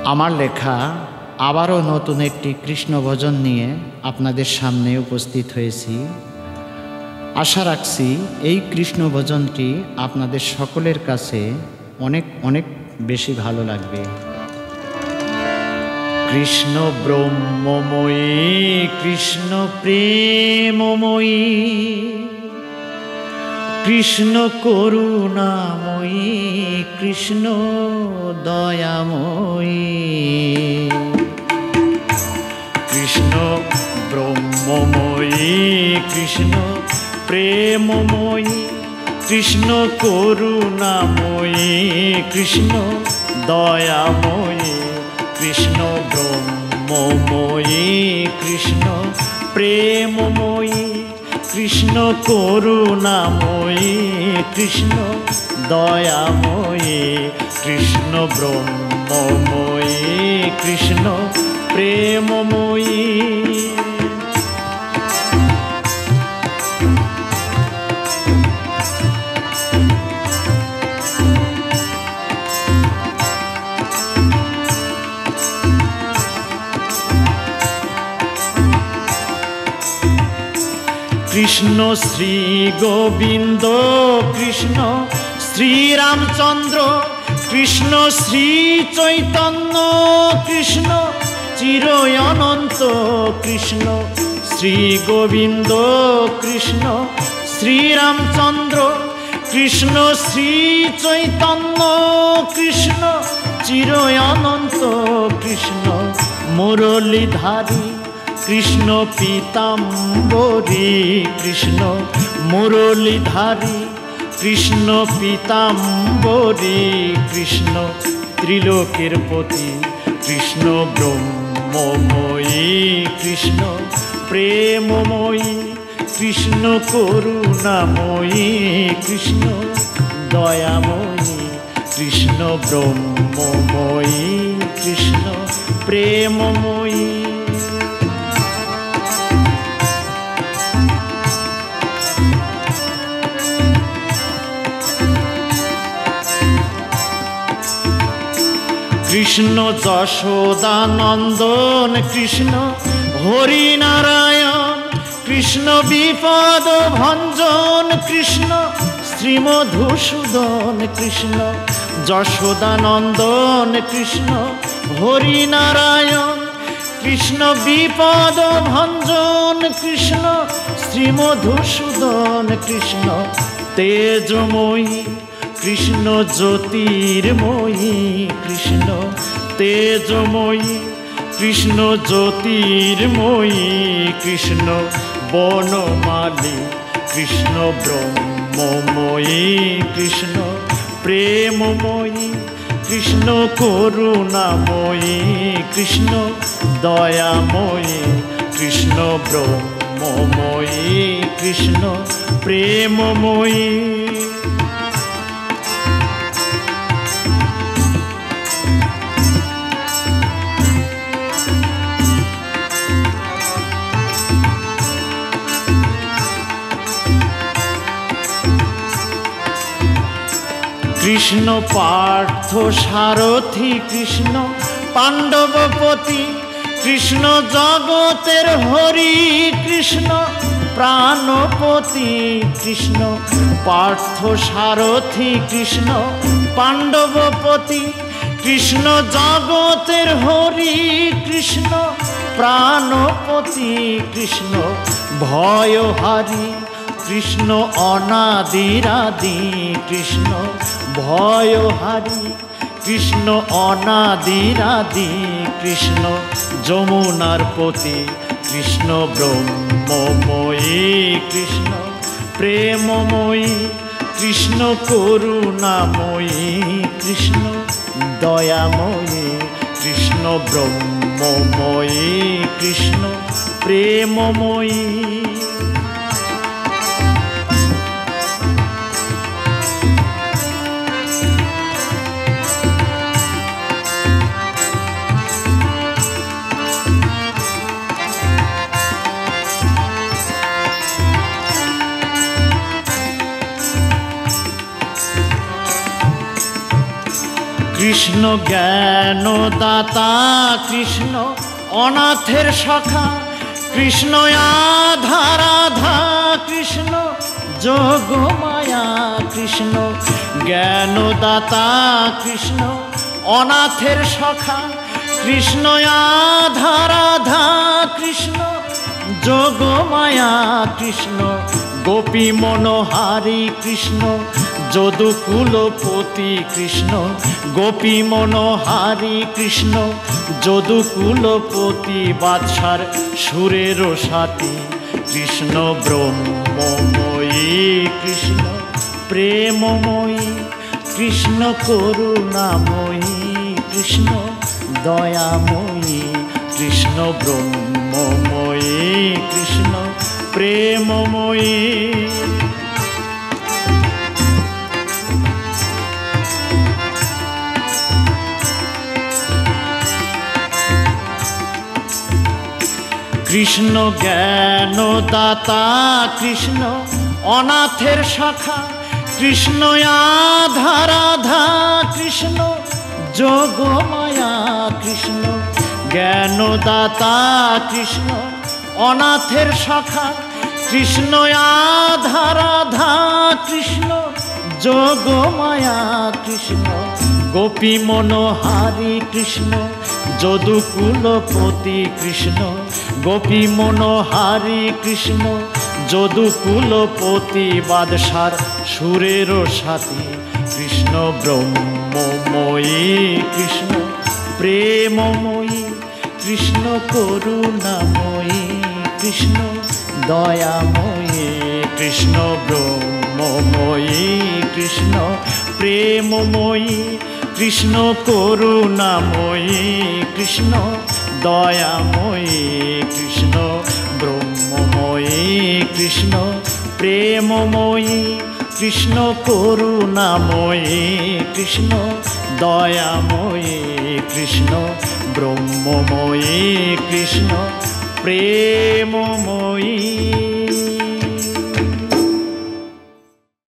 আমার লেখা আবারও নতুন একটি কৃষ্ণ ভজন নিয়ে আপনাদের সামনে উপস্থিত হয়েছি। আশা রাখছি এই কৃষ্ণ ভজনটি আপনাদের সকলের কাছে অনেক অনেক বেশি ভালো লাগবে। কৃষ্ণ ব্রহ্মময়ী, কৃষ্ণ প্রেমময়ী, কৃষ্ণ করুণাময়ী, কৃষ্ণ দয়াময়ী। কৃষ্ণ ব্রহ্মময়ী, কৃষ্ণ প্রেমময়ী, কৃষ্ণ করুণাময়ী, কৃষ্ণ দয়াময়ী। কৃষ্ণ ব্রহ্মময়ী, কৃষ্ণ প্রেমময়ী, কৃষ্ণ করুণাময়ী, কৃষ্ণ দয়াময়ী। কৃষ্ণ ব্রহ্মময়ী, কৃষ্ণ প্রেমময়ী। কৃষ্ণ শ্রী গোবিন্দ, কৃষ্ণ শ্রীরামচন্দ্র, কৃষ্ণ শ্রী চৈতন্য, কৃষ্ণ চিরই অনন্ত। কৃষ্ণ শ্রী গোবিন্দ, কৃষ্ণ শ্রীরামচন্দ্র, কৃষ্ণ শ্রী চৈতন্য, কৃষ্ণ চিরই অনন্ত। কৃষ্ণ মুরলীধারী, কৃষ্ণ পীতাম্বরী, কৃষ্ণ মুরলীধারী, কৃষ্ণ পীতাম্বরী, কৃষ্ণ ত্রিলোকের পতি। কৃষ্ণ ব্রহ্মময়ী, কৃষ্ণ প্রেমময়ী, কৃষ্ণ করুণাময়ী, কৃষ্ণ দয়াময়ী। কৃষ্ণ ব্রহ্মময়ী, কৃষ্ণ প্রেমময়ী। কৃষ্ণ যশোদানন্দন, কৃষ্ণ হরিনারায়ণ, কৃষ্ণ বিপদ ভঞ্জন, কৃষ্ণ শ্রীমধুসূদন। কৃষ্ণ যশোদানন্দন, কৃষ্ণ হরিনারায়ণ, কৃষ্ণ বিপদ ভঞ্জন, কৃষ্ণ শ্রীমধুসূদন। কৃষ্ণ তেজময়ী, কৃষ্ণ জ্যোতির্ময়ী, কৃষ্ণ তেজময়ী, কৃষ্ণ জ্যোতির্ময়ী, কৃষ্ণ বনমালী। কৃষ্ণ ব্রহ্মময়ী, কৃষ্ণ প্রেমময়ী, কৃষ্ণ করুণাময়ী, কৃষ্ণ দয়াময়ী। কৃষ্ণ ব্রহ্মময়ী, কৃষ্ণ প্রেমময়ী। কৃষ্ণ পার্থ সারথি, কৃষ্ণ পাণ্ডবপতি, কৃষ্ণ জগতের হরি, কৃষ্ণ প্রাণপতি। কৃষ্ণ পার্থ সারথি, কৃষ্ণ পাণ্ডবপতি, কৃষ্ণ জগতের হরি, কৃষ্ণ প্রাণপতি। কৃষ্ণ ভয়হারী, কৃষ্ণ অনাদিরাদি, কৃষ্ণ ভয়হারী, কৃষ্ণ অনাদিরাদি, কৃষ্ণ যমুনার পতি। কৃষ্ণ ব্রহ্মময়ী, কৃষ্ণ প্রেমময়ী, কৃষ্ণ করুণাময়ী, কৃষ্ণ দয়াময়ী। কৃষ্ণ ব্রহ্মময়ী, কৃষ্ণ প্রেমময়ী। কৃষ্ণ জ্ঞানদাতা, কৃষ্ণ অনাথের সখা, কৃষ্ণ আধার আধা, কৃষ্ণ যোগমায়া, কৃষ্ণ জ্ঞানদাতা, কৃষ্ণ অনাথের সখা, কৃষ্ণ আধার আধা, কৃষ্ণ যোগমায়া, কৃষ্ণ গোপী মনোহারী, কৃষ্ণ যদুকুলপতি, কৃষ্ণ গোপী মনোহারী, কৃষ্ণ যদুকুলপতি, বাদশার সুরের সাথী, কৃষ্ণ ব্রহ্মময়ী, কৃষ্ণ প্রেমময়ী, কৃষ্ণ করুণাময়ী, কৃষ্ণ দয়াময়ী, কৃষ্ণ ব্রহ্মময়ী, কৃষ্ণ প্রেমময়ী। কৃষ্ণ জ্ঞানদাতা, কৃষ্ণ অনাথের সখা, কৃষ্ণ আধার আধা, কৃষ্ণ যোগমায়া, কৃষ্ণ জ্ঞানদাতা, কৃষ্ণ অনাথের সখা, কৃষ্ণ আধার আধা, কৃষ্ণ যোগমায়া, কৃষ্ণ গোপী মনোহারী, কৃষ্ণ যদুকুলপতি, কৃষ্ণ গোপী মনোহারী, কৃষ্ণ যদুকুলপতি, বাদশার সুরের সাথী, কৃষ্ণ ব্রহ্মময়ী, কৃষ্ণ প্রেমময়ী, কৃষ্ণ করুণাময়ী, কৃষ্ণ দয়াময়ী, কৃষ্ণ ব্রহ্মময়ী, কৃষ্ণ প্রেমময়ী, কৃষ্ণ করুণাময়ী, কৃষ্ণ দয়াময়ী, কৃষ্ণ ব্রহ্মময়ী, কৃষ্ণ প্রেমময়ী, কৃষ্ণ করুণাময়ী, কৃষ্ণ দয়াময়ী, কৃষ্ণ ব্রহ্মময়ী, কৃষ্ণ প্রেমময়ী।